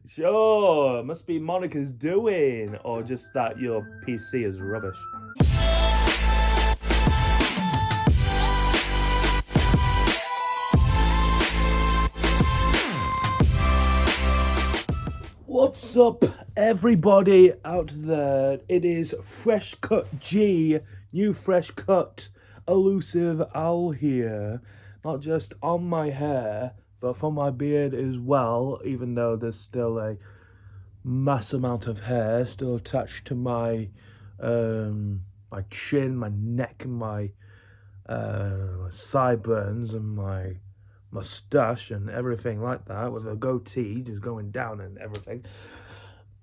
Sure, must be Monica's doing, or just that your PC is rubbish. What's up, everybody out there? It is Fresh Cut G, new Fresh Cut, elusive owl here. Not just on my hair, but for my beard as well, even though there's still a mass amount of hair still attached to my my chin, my neck, and my sideburns, and my mustache and everything like that, with a goatee just going down and everything.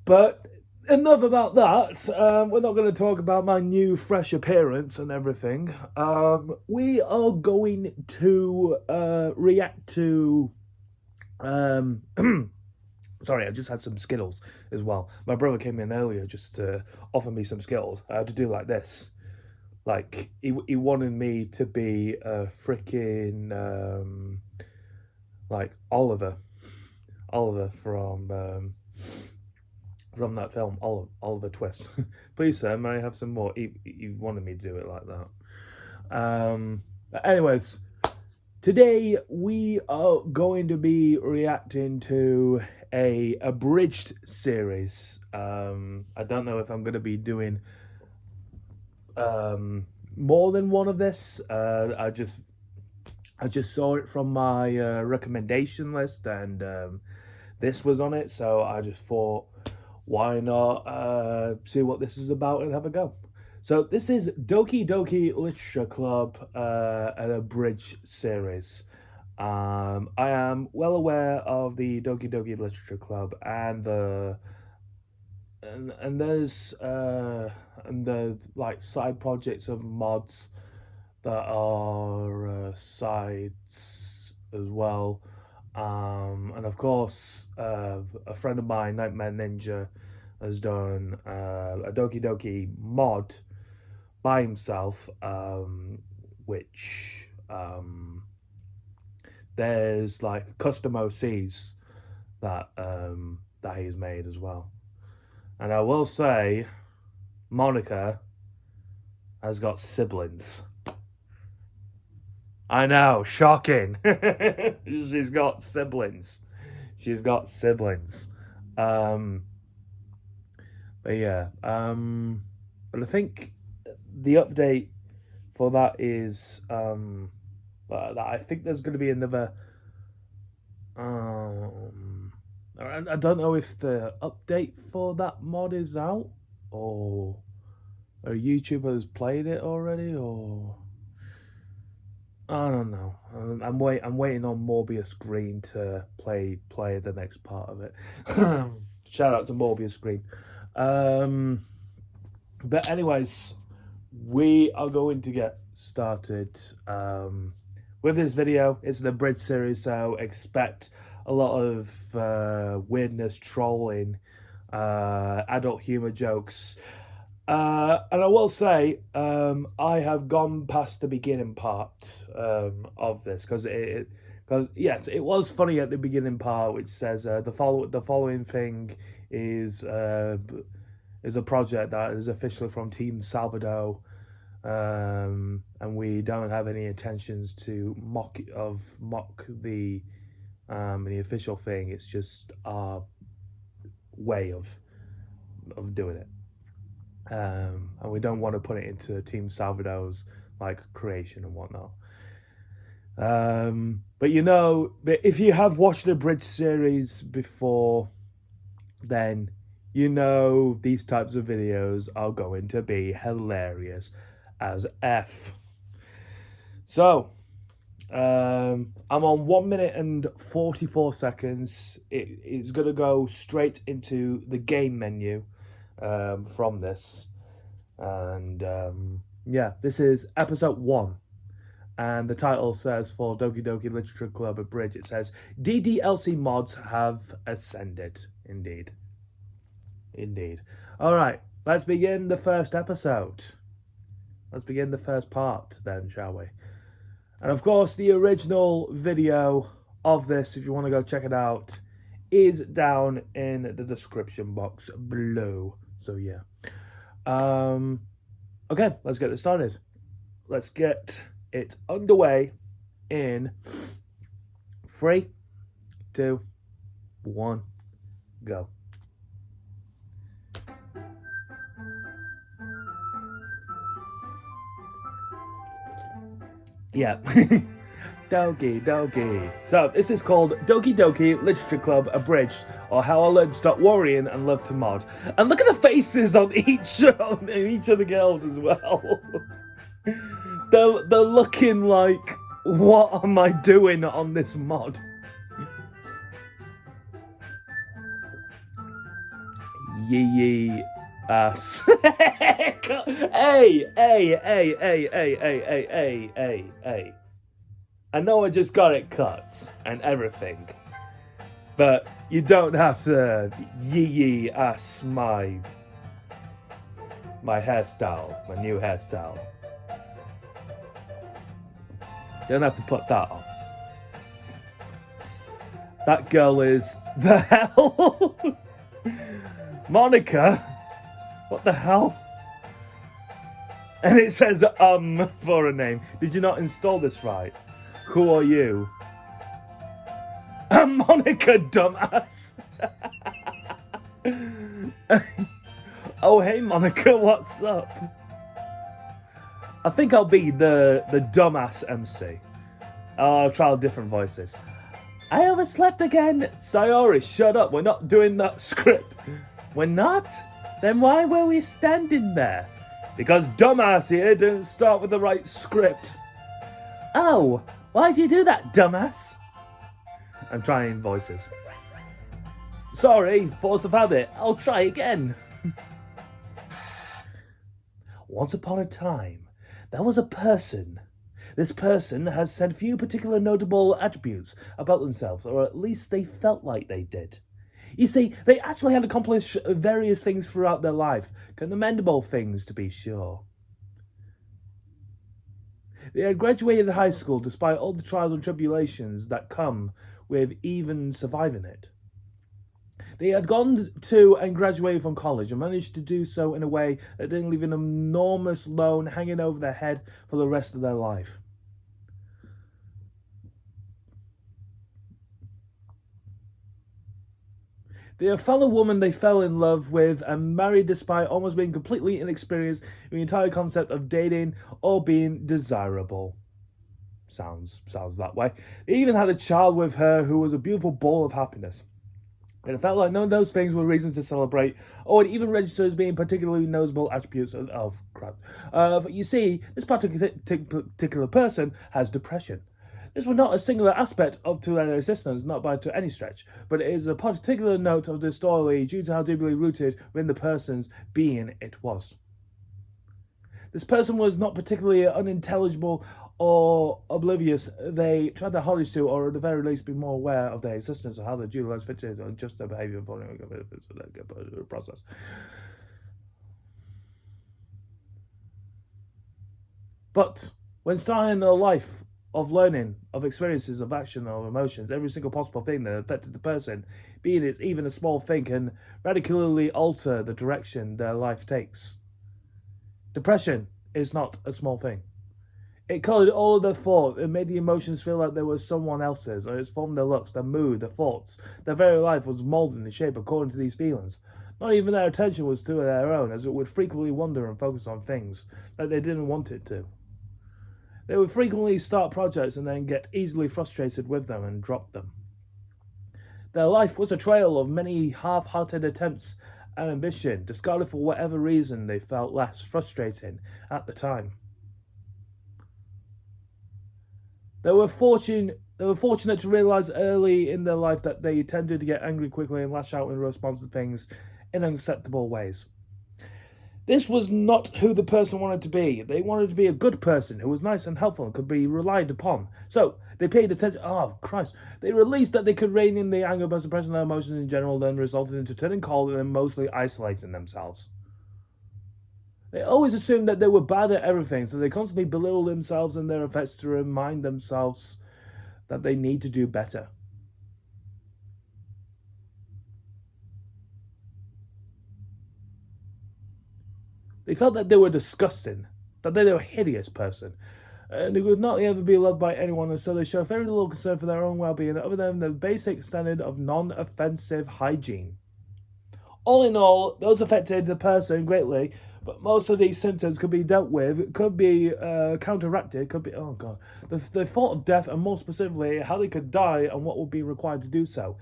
But enough about that. We're not going to talk about my new fresh appearance and everything. We are going to react to sorry, I just had some Skittles as well. My brother came in earlier just to offer me some Skittles. I had to do like this. Like, he wanted me to be a freaking, like, Oliver from that film, Oliver Twist. Please, sir, may I have some more? He wanted me to do it like that. But anyways, today we are going to be reacting to a abridged series. I don't know if I'm going to be doing more than one of this. I just saw it from my recommendation list, and this was on it, so I just thought, why not see what this is about and have a go. So this is Doki Doki Literature Club, an abridged series. I am well aware of the Doki Doki Literature Club and the there's and the like side projects of mods that are sides as well, and of course a friend of mine, Nightmare Ninja, has done a Doki Doki mod by himself, which there's like custom OCs that that he's made as well. And I will say, Monica has got siblings. I know, shocking. She's got siblings. She's got siblings. But yeah, but I think the update for that is that I think there's going to be another. I don't know if the update for that mod is out, or a YouTuber has played it already, or I don't know. I'm waiting on Morbius Green to play the next part of it. Shout out to Morbius Green. But anyways, we are going to get started with this video. It's an abridged series, so expect a lot of weirdness, trolling, adult humor jokes. And I will say, I have gone past the beginning part of this, because yes, it was funny at the beginning part, which says the following thing is a project that is officially from Team Salvador, and we don't have any intentions to mock the official thing. It's just our way of doing it. And we don't want to put it into Team Salvador's like creation and whatnot. But if you have watched the Bridge series before, then you know these types of videos are going to be hilarious as F. So I'm on 1 minute and 44 seconds. It's gonna go straight into the game menu from this, and yeah, this is episode 1, and the title says, for Doki Doki Literature Club Abridged, it says DDLC Mods have ascended. Indeed. All right, let's begin the first episode. Let's begin the first part then, shall we? And of course, the original video of this, if you want to go check it out, is down in the description box below. So yeah. Okay, let's get this started. Let's get it underway in 3, 2, 1, go. Yeah. Doki Doki. So this is called Doki Doki Literature Club Abridged, or How I Learned to Stop Worrying and Love to Mod. And look at the faces on each of the girls as well. They're looking like, what am I doing on this mod? Yee ass. Hey. I know I just got it cut and everything, but you don't have to yee ass my hairstyle, my new hairstyle. Don't have to put that on. That girl is the hell. Monica? What the hell? And it says for a name. Did you not install this right? Who are you? Monica, dumbass. Oh, hey, Monica, what's up? I think I'll be the dumbass MC. I'll try different voices. I overslept again. Sayori, shut up. We're not doing that script. We're not? Then why were we standing there? Because dumbass here didn't start with the right script. Oh, why'd you do that, dumbass? I'm trying voices. Sorry, force of habit. I'll try again. Once upon a time, there was a person. This person has said few particular notable attributes about themselves, or at least they felt like they did. You see, they actually had accomplished various things throughout their life, commendable things to be sure. They had graduated high school despite all the trials and tribulations that come with even surviving it. They had gone to and graduated from college and managed to do so in a way that didn't leave an enormous loan hanging over their head for the rest of their life. They had found a woman they fell in love with and married despite almost being completely inexperienced in the entire concept of dating or being desirable. Sounds that way. They even had a child with her who was a beautiful ball of happiness. And it felt like none of those things were reasons to celebrate, or would even register as being particularly noticeable attributes of crap. You see, this particular person has depression. This was not a singular aspect of their existence, not by to any stretch, but it is a particular note of the story due to how deeply rooted within the person's being it was. This person was not particularly unintelligible or oblivious. They tried their hardest to, or at the very least, be more aware of their existence or how the dual lives fit into just their behavior following the process. But when starting a life of learning, of experiences, of action, of emotions, every single possible thing that affected the person, being it even a small thing, can radically alter the direction their life takes. Depression is not a small thing. It coloured all of their thoughts. It made the emotions feel like they were someone else's, or it formed their looks, their mood, their thoughts. Their very life was moulded and shaped according to these feelings. Not even their attention was to their own, as it would frequently wander and focus on things that they didn't want it to. They would frequently start projects and then get easily frustrated with them and drop them. Their life was a trail of many half-hearted attempts and ambition, discarded for whatever reason they felt less frustrating at the time. They were fortunate to realise early in their life that they tended to get angry quickly and lash out in response to things in unacceptable ways. This was not who the person wanted to be. They wanted to be a good person who was nice and helpful and could be relied upon. So they paid attention. Oh, Christ. They released that they could rein in the anger by suppressing their emotions in general, then resulted into turning cold and mostly isolating themselves. They always assumed that they were bad at everything, so they constantly belittled themselves and their effects to remind themselves that they need to do better. They felt that they were disgusting, that they were a hideous person, and they could not ever be loved by anyone, and so they show very little concern for their own well-being other than the basic standard of non-offensive hygiene. All in all, those affected the person greatly, but most of these symptoms could be dealt with, could be counteracted, could be, oh God, the thought of death, and more specifically, how they could die and what would be required to do so.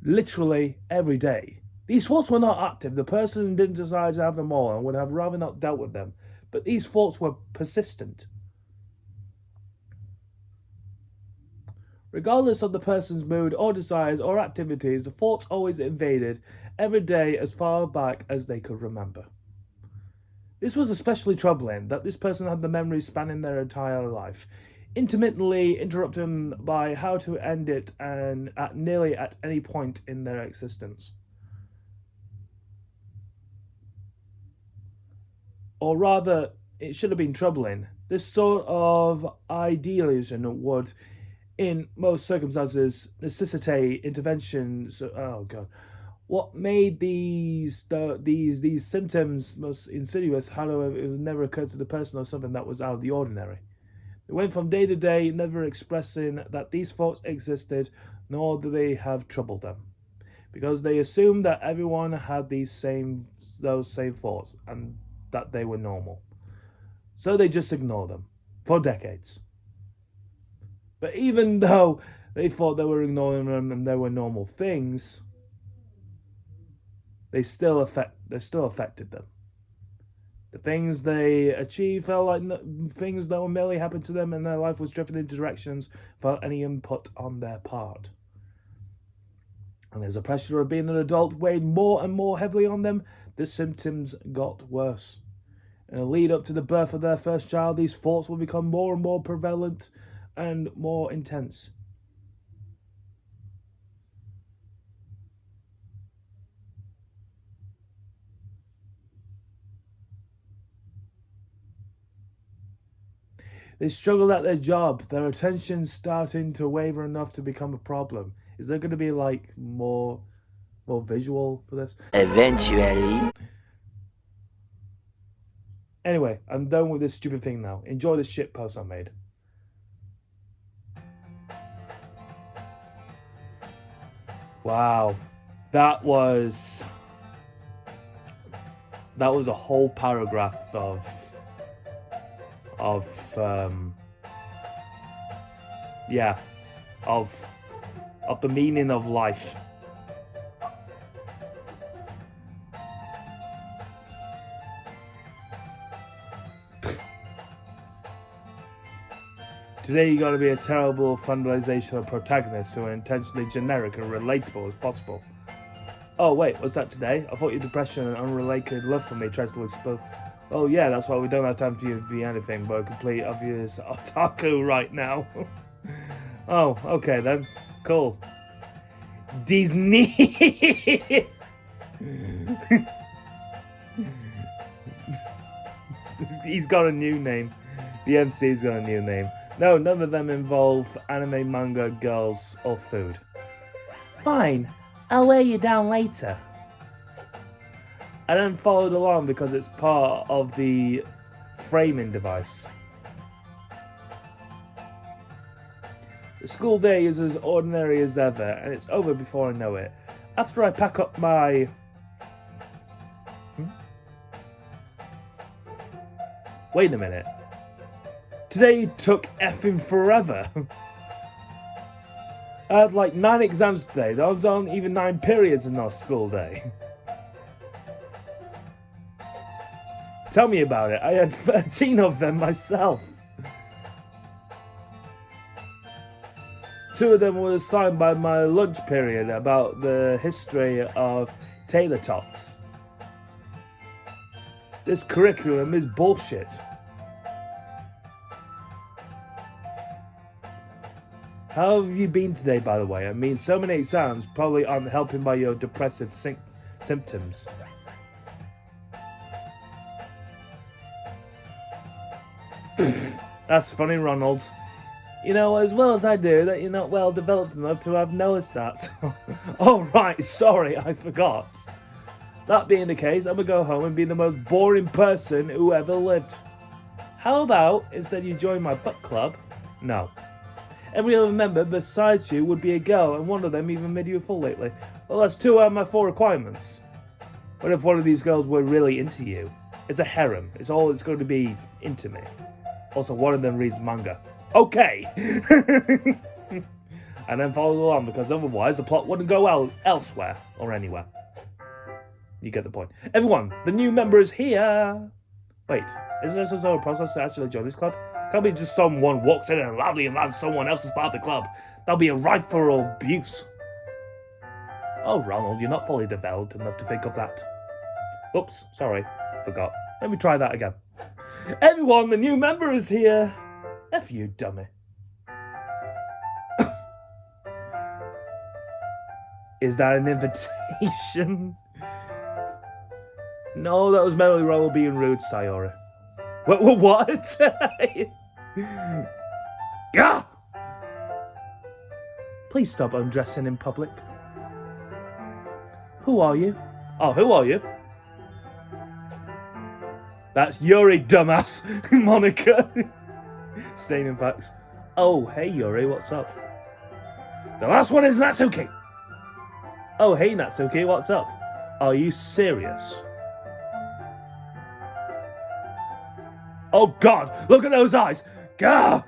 Literally every day. These thoughts were not active. The person didn't decide to have them all and would have rather not dealt with them. But these thoughts were persistent. Regardless of the person's mood or desires or activities, the thoughts always invaded every day as far back as they could remember. This was especially troubling, that this person had the memories spanning their entire life, intermittently interrupted by how to end it and at nearly at any point in their existence. Or rather, it should have been troubling. This sort of idealism would, in most circumstances, necessitate interventions. Oh God. What made these symptoms most insidious, however, it never occurred to the person or something that was out of the ordinary. They went from day to day, never expressing that these thoughts existed, nor do they have troubled them, because they assumed that everyone had those same thoughts and that they were normal. So they just ignored them for decades. But even though they thought they were ignoring them and they were normal things, they still affected them. The things they achieved felt like things that were merely happened to them, and their life was driven in directions without any input on their part. And as the pressure of being an adult weighed more and more heavily on them, the symptoms got worse. In the lead up to the birth of their first child, these thoughts will become more and more prevalent and more intense. They struggle at their job, their attention's starting to waver enough to become a problem. Is there going to be like more visual for this? Eventually. Anyway, I'm done with this stupid thing now. Enjoy this shit post I made. Wow. That was a whole paragraph of the meaning of life. Today you gotta be a terrible fondalization of protagonists who are intentionally generic and relatable as possible. Oh wait, was that today? I thought your depression and unrelated love for me tried to explode. Oh yeah, that's why we don't have time for you to be anything but a complete obvious otaku right now. Oh, okay then. Cool. Disney. He's got a new name. The MC's got a new name. No, none of them involve anime, manga, girls, or food. Fine, I'll wear you down later. I then followed along because it's part of the framing device. The school day is as ordinary as ever, and it's over before I know it. After I pack up my... Wait a minute. Today took effing forever. I had like 9 exams today. Those aren't even 9 periods in our school day. Tell me about it. I had 13 of them myself. 2 of them were assigned by my lunch period about the history of tater tots. This curriculum is bullshit. How have you been today, by the way? I mean, so many exams probably aren't helping by your depressive symptoms. That's funny, Ronald. You know as well as I do that you're not well developed enough to have noticed that. Oh right, sorry, I forgot. That being the case, I'm gonna go home and be the most boring person who ever lived. How about instead you join my book club? No. Every other member besides you would be a girl, and one of them even made you a fool lately. Well, that's 2 out of my 4 requirements. What if one of these girls were really into you? It's a harem. It's going to be intimate. Also, one of them reads manga. Okay! And then follow along, because otherwise the plot wouldn't go elsewhere or anywhere. You get the point. Everyone, the new member is here! Wait, isn't there some sort of process to actually join this club? Can't be just someone walks in and loudly announces someone else is part of the club. That'll be a rife for abuse. Oh, Ronald, you're not fully developed enough to think of that. Oops, sorry, forgot. Let me try that again. Everyone, the new member is here. F you, dummy. Is that an invitation? No, that was merely Ronald being rude, Sayori. What? Gah! Please stop undressing in public. Who are you? Oh, who are you? That's Yuri, dumbass. Monica. Staining facts. Oh, hey Yuri, what's up? The last one is Natsuki. Oh, hey Natsuki, what's up? Are you serious? Oh God, look at those eyes. Gah!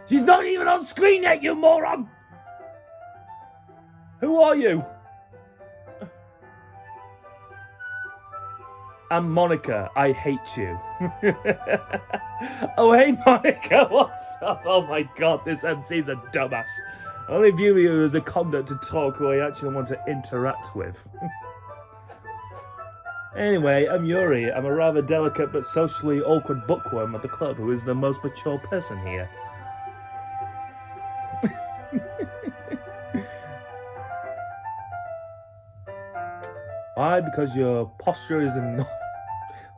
She's not even on screen yet, you moron! Who are you? I'm Monica. I hate you. Oh, hey, Monica. What's up? Oh, my God. This MC's a dumbass. I only view you as a conduit to talk who I actually want to interact with. Anyway, I'm Yuri. I'm a rather delicate but socially awkward bookworm at the club who is the most mature person here. Why? Because your posture is not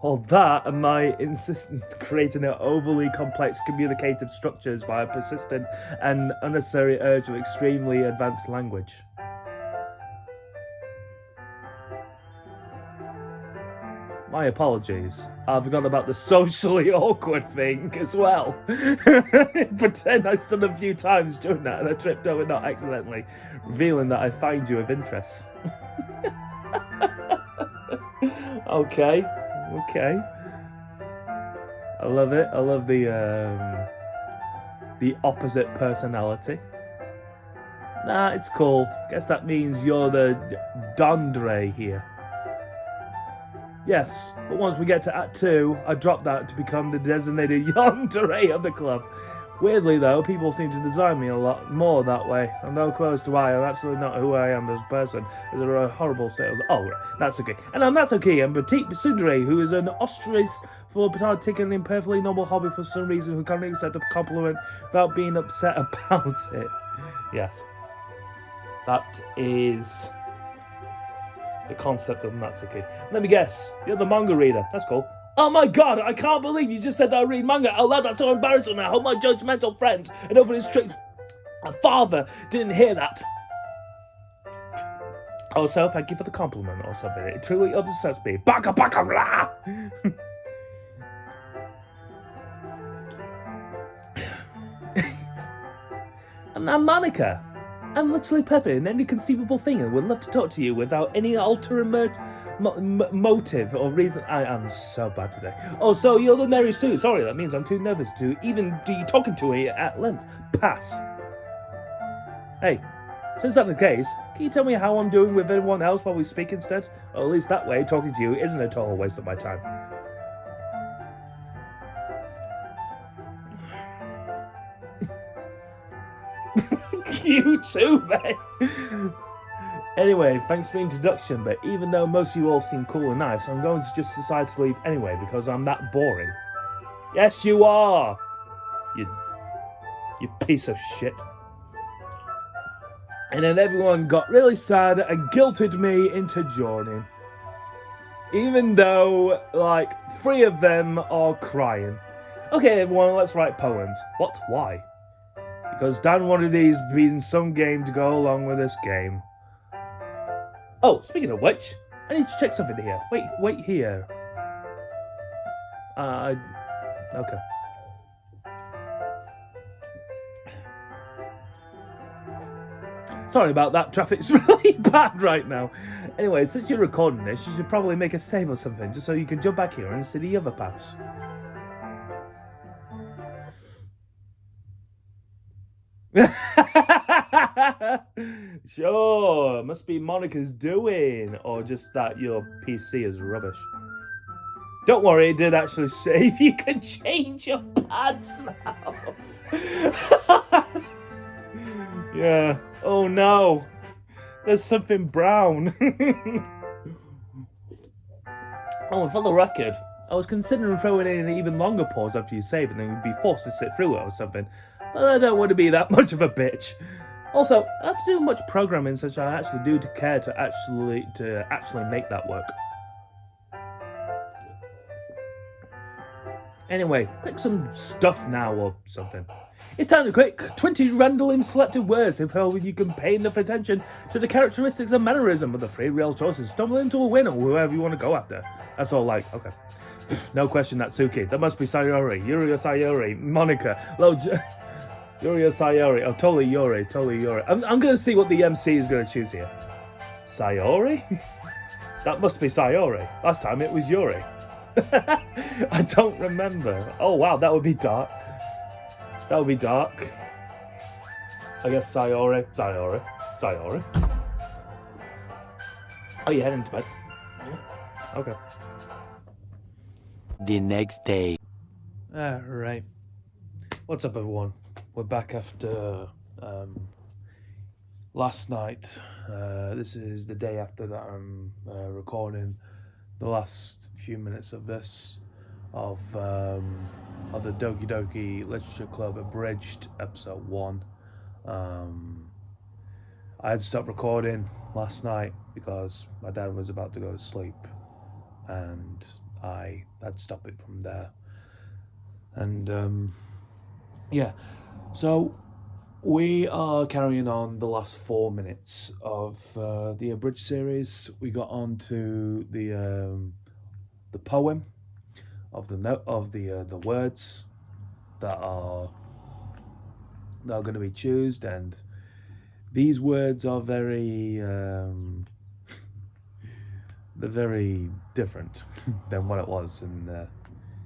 all that, and my insistence to creating an overly complex communicative structures via persistent and unnecessary urge of extremely advanced language. My apologies. I forgot about the socially awkward thing as well. Pretend I stood a few times during that and I tripped over not accidentally, revealing that I find you of interest. Okay. I love it. I love the opposite personality. Nah, it's cool. Guess that means you're the Dondre here. Yes, but once we get to Act 2, I drop that to become the designated yandere of the club. Weirdly though, people seem to design me a lot more that way. I'm no close to I'm absolutely not who I am as a person. It's a horrible state of... Oh, right, that's okay. And I'm Natsuki, I'm Petite Tsundere, who is an ostrich for taking an perfectly normal hobby for some reason who can't accept a compliment without being upset about it. Yes. That is the concept of Natsuki. Let me guess, you're the manga reader. That's cool. Oh my God, I can't believe you just said that I read manga out loud. That's so embarrassing. I hope my judgmental friends and over his strict father didn't hear that. Also, thank you for the compliment or something. It truly upsets me. Baka baka blah! I'm Monica. I'm literally perfect in any conceivable thing and would love to talk to you without any ulterior motive or reason. I am so bad today. Oh, so you're the Mary Sue. Sorry, that means I'm too nervous to even be talking to her at length. Pass. Hey, since that's the case, can you tell me how I'm doing with everyone else while we speak instead? Or at least that way, talking to you isn't a total waste of my time. You too, man. Anyway, thanks for the introduction, but even though most of you all seem cool and nice, I'm going to just decide to leave anyway because I'm that boring. Yes, you are! You piece of shit. And then everyone got really sad and guilted me into joining. Even though, like, 3 of them are crying. Okay, everyone, let's write poems. What? Why? Because Dan wanted these to be in some game to go along with this game. Oh, speaking of which, I need to check something here. Wait here. Okay. Sorry about that, traffic's really bad right now. Anyway, since you're recording this, you should probably make a save or something, just so you can jump back here and see the other paths. Sure, must be Monica's doing, or just that your PC is rubbish. Don't worry, it did actually save. You can change your pads now. Yeah. Oh no. There's something brown. Oh, for the record, I was considering throwing in an even longer pause after you save and then you'd be forced to sit through it or something. But I don't want to be that much of a bitch. Also, I have to do much programming such I actually do to care to actually make that work. Anyway, click some stuff now or something. It's time to click 20 randomly selected words if you can pay enough attention to the characteristics and mannerism of the three real choices. Stumble into a winner, whoever you want to go after. That's all like, okay. No question, Natsuki. That must be Sayori. Yuri or Sayori. Monica. Yuri or Sayori. Oh, totally Yuri. I'm going to see what the MC is going to choose here. Sayori? That must be Sayori. Last time it was Yuri. I don't remember. Oh, wow, that would be dark. That would be dark. I guess Sayori. Oh, you're heading to bed? Yeah. Okay. The next day. Right. What's up, everyone? We're back after last night. This is the day after that I'm recording the last few minutes of this of the Doki Doki Literature Club Abridged episode 1. I had to stop recording last night because my dad was about to go to sleep and I had to stop it from there. And yeah, so we are carrying on the last 4 minutes of the Abridged series. We got on to the poem of the words that are going to be chosen, and these words are very they're very different than what it was in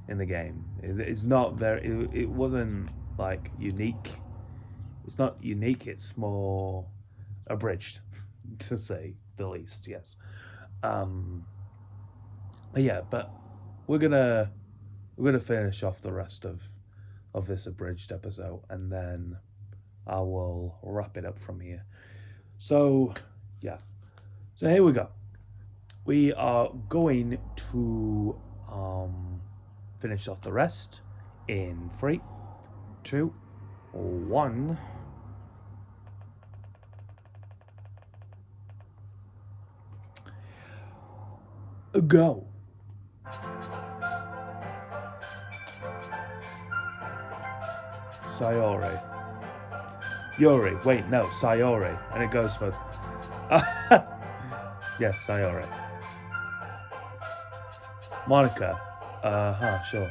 the game. It's not very. It wasn't like unique. It's not unique. It's more abridged, to say the least. Yes. Yeah, but we're gonna finish off the rest of this abridged episode, and then I will wrap it up from here. So yeah, so here we go. We are going to finish off the rest in 3, 2, 1. Go. Sayori. Yuri. Wait, no, Sayori. And it goes for... Yes, Sayori. Monica. Sure.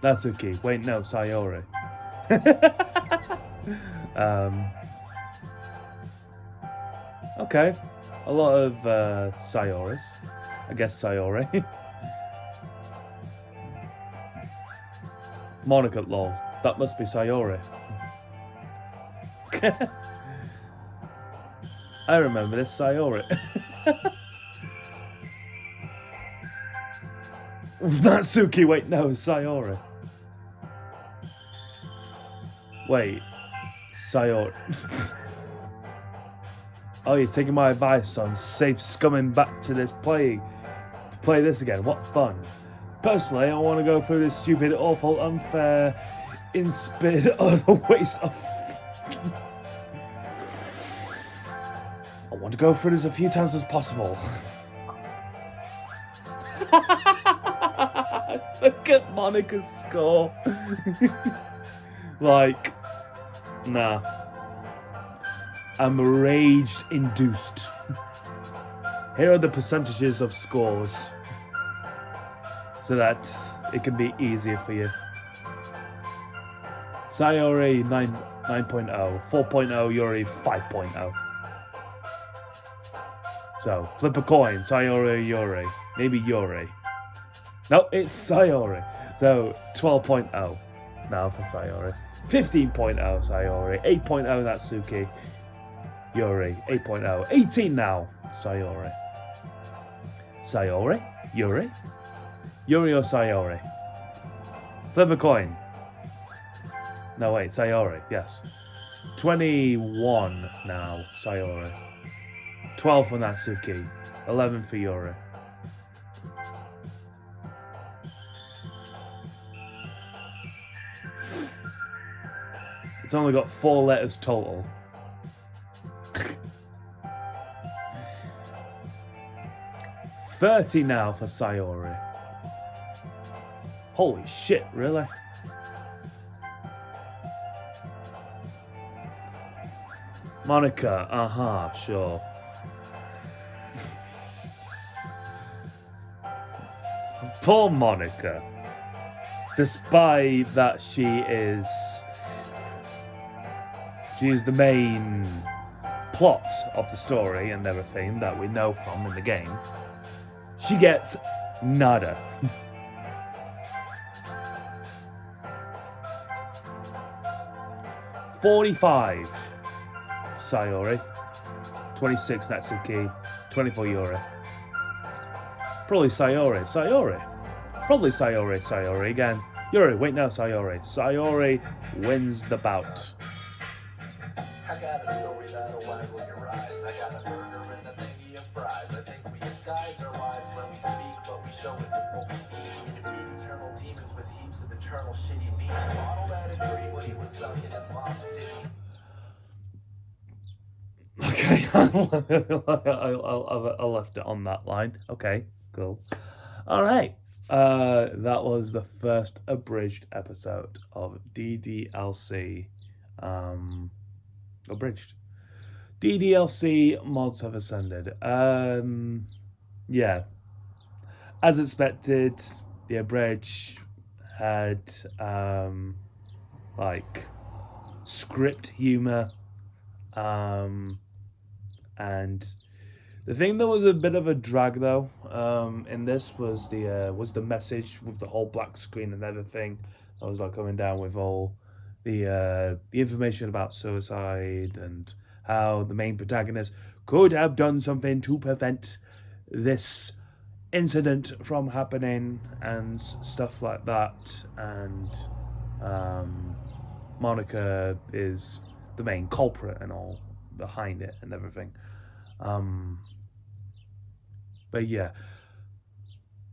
Natsuki. Wait, no, Sayori. Okay. A lot of Sayoris. I guess Sayori. Monica, lol. That must be Sayori. I remember this, Sayori. Natsuki, wait, no, Sayori. Wait, Sayori. Oh, you're taking my advice, son. Safe scumming back to this to play this again. What fun. Personally, I want to go through this stupid, awful, unfair, insipid, utter waste of... I want to go through this as few times as possible. For at Monica's score. Like, nah. I'm rage-induced. Here are the percentages of scores, so that it can be easier for you. Sayori 9.0, 4.0 Yuri 5.0. So flip a coin, Sayori, Yuri, maybe Yuri. No, it's Sayori. So 12.0 now for Sayori, 15.0 Sayori, 8.0 Natsuki, Yuri 8.0, 18 now Sayori. Sayori, Yuri, Yuri or Sayori. Flip a coin. No, wait, Sayori, yes. 21 now, Sayori. 12 for Natsuki. 11 for Yuri. It's only got 4 letters total. $30 now for Sayori. Holy shit, really? Monica, sure. Poor Monica. Despite that she is the main plot of the story and everything that we know from in the game, she gets nada. $45 Sayori, 26 Natsuki, 24 Yuri. Probably Sayori. Probably Sayori again. Yuri, wait no, Sayori. Sayori wins the bout. I got a story that'll waggle your eyes. I got a burger and a thingy of fries. I think we disguise our lives when we speak, but we show it with what we eat. We defeat eternal demons with heaps of eternal shitty meat. Model had a dream when he was sucking his mom's titty. Okay, I left it on that line. Okay, cool. All right. That was the first abridged episode of DDLC Abridged. DDLC Mods have ascended. Yeah. As expected, the Abridged had like script humor. And the thing that was a bit of a drag though, in this was the message with the whole black screen and everything. I was like coming down with all the information about suicide and how the main protagonist could have done something to prevent this incident from happening and stuff like that. And Monica is the main culprit and all behind it and everything. But yeah.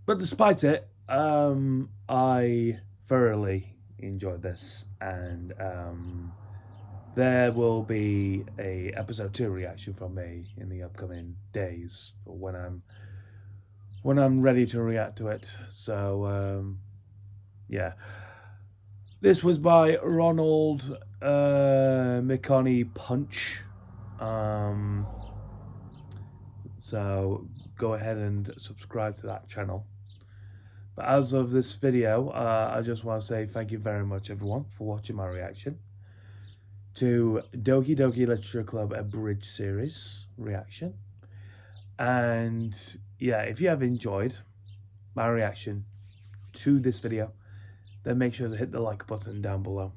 But despite it, I thoroughly enjoyed this, and there will be a episode 2 reaction from me in the upcoming days when I'm ready to react to it. So yeah. This was by Ronald McConney Punch. So go ahead and subscribe to that channel. But as of this video, I just want to say thank you very much everyone for watching my reaction to Doki Doki Literature Club Abridged series reaction. And yeah, if you have enjoyed my reaction to this video, then make sure to hit the like button down below.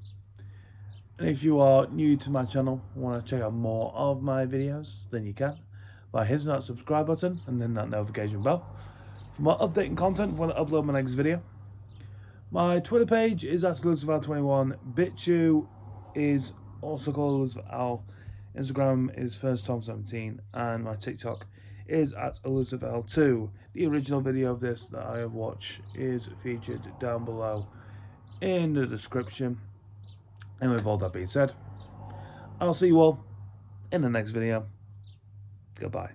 And if you are new to my channel, want to check out more of my videos, then you can by hitting that subscribe button and then that notification bell for more updating content when I upload my next video. My Twitter page is at LuciferAl21. BitChute is also called LuciferAl. Instagram is FirstTom17, and my TikTok is at LuciferAl2. The original video of this that I have watched is featured down below in the description. And with all that being said, I'll see you all in the next video. Goodbye.